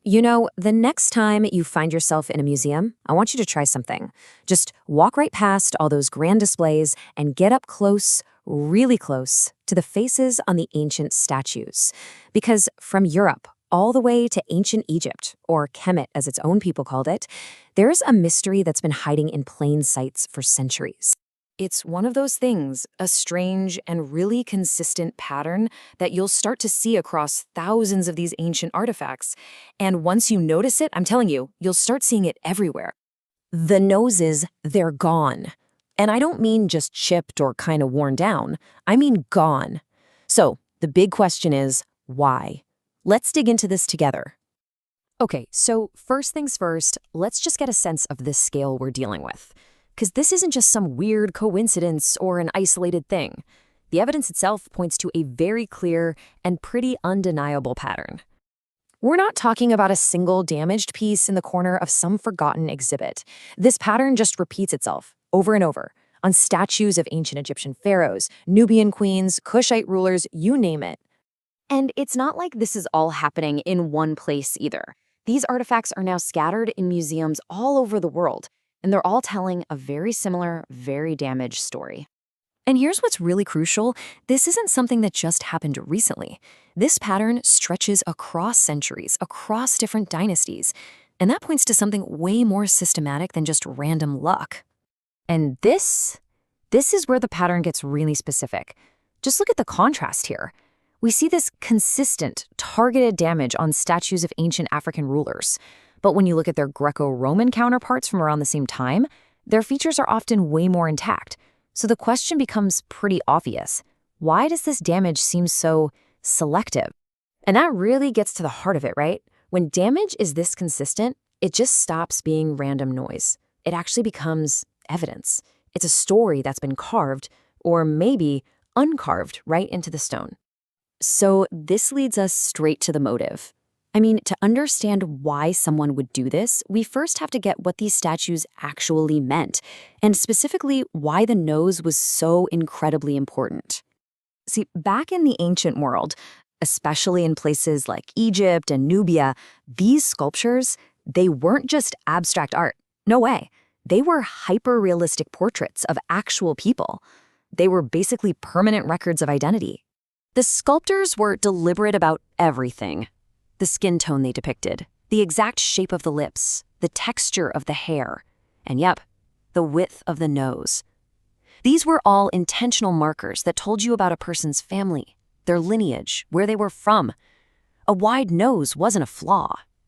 The next time you find yourself in a museum, I want you to try something. Just walk right past all those grand displays and get up close, really close, to the faces on the ancient statues. Because from Europe all the way to ancient Egypt, or Kemet as its own people called it, there's a mystery that's been hiding in plain sight for centuries. It's one of those things, a strange and really consistent pattern that you'll start to see across thousands of these ancient artifacts. And once you notice it, I'm telling you, you'll start seeing it everywhere. The noses, they're gone. And I don't mean just chipped or kind of worn down. I mean gone. So the big question is, why? Let's dig into this together. Okay, so first things first, let's just get a sense of this scale we're dealing with. Because this isn't just some weird coincidence or an isolated thing. The evidence itself points to a very clear and pretty undeniable pattern. We're not talking about a single damaged piece in the corner of some forgotten exhibit. This pattern just repeats itself over and over on statues of ancient Egyptian pharaohs, Nubian queens, Kushite rulers, you name it. And it's not like this is all happening in one place either. These artifacts are now scattered in museums all over the world, and they're all telling a very similar, very damaged story. And here's what's really crucial. This isn't something that just happened recently. This pattern stretches across centuries, across different dynasties. And that points to something way more systematic than just random luck. And this is where the pattern gets really specific. Just look at the contrast here. We see this consistent, targeted damage on statues of ancient African rulers. But when you look at their Greco-Roman counterparts from around the same time, their features are often way more intact. So the question becomes pretty obvious. Why does this damage seem so selective? And that really gets to the heart of it, right? When damage is this consistent, it just stops being random noise. It actually becomes evidence. It's a story that's been carved, or maybe uncarved, right into the stone. So this leads us straight to the motive. I mean, to understand why someone would do this, we first have to get what these statues actually meant, and specifically why the nose was so incredibly important. See, back in the ancient world, especially in places like Egypt and Nubia, these sculptures, they weren't just abstract art. No way. They were hyper-realistic portraits of actual people. They were basically permanent records of identity. The sculptors were deliberate about everything. The skin tone they depicted, the exact shape of the lips, the texture of the hair, and yep, the width of the nose. These were all intentional markers that told you about a person's family, their lineage, where they were from. A wide nose wasn't a flaw,